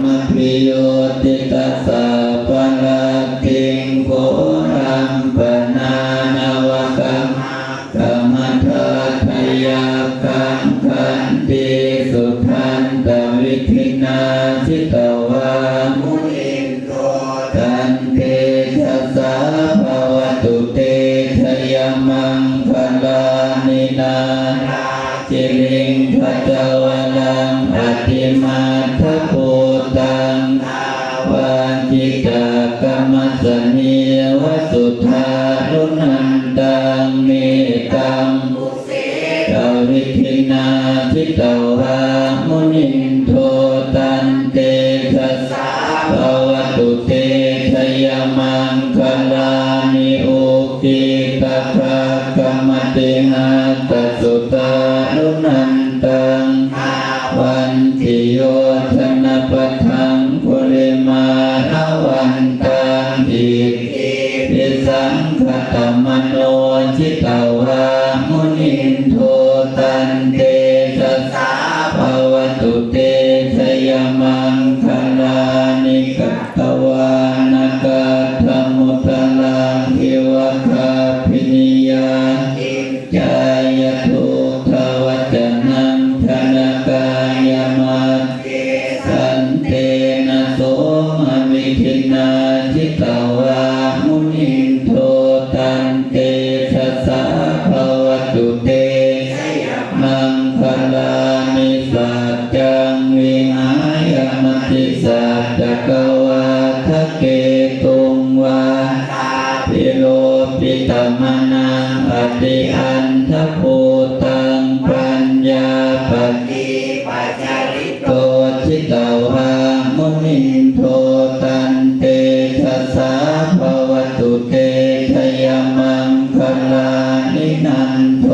มัพพิโยติตัสสะปะระติงโกรัมปนานาวกัมกัมมัทธายาคังคันติสุทันตวิธินาสิตวามุนินโตตันเตชัสสะภวตุเตชยมังคลานินาจิลิงพัจวลังอติมาทโพตังวันจิตกรรมสนิวสุทารุนันตังเมตังตวิธินาทิตวามุนินโทตันเตชัสสะภวตุเตชยมังคลานิโอกิกะภะกรรมเตหัตสุตารุนันตังวันติโยธนปัฏฐังปุริมาณวันตังอิทิสังคตมโนจิตวามุนินโทตันเตชัสสะภวตุเตชยมังคลานิกัตตวานากัตถมุตลังทิวะคาพินิยาจายทุกขวัจนังธนกายมัตสันเตนะโสมวิธินาจิตวามุนินโทตันเตชัสสะภวตุเตมังคลานิสัจจังวิหายมติสัจจกวาทะเกตุงวาปิโลปิตมนังอติอันทโพตังปัญญาปฏิปัจจาริโตจิตวามุนินโทตันเตชัสสะภวตุเตชยมังคลานินันโท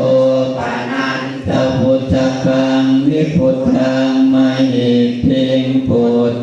ปนันตพุทธคังวิพุทธังมหิทิงปุต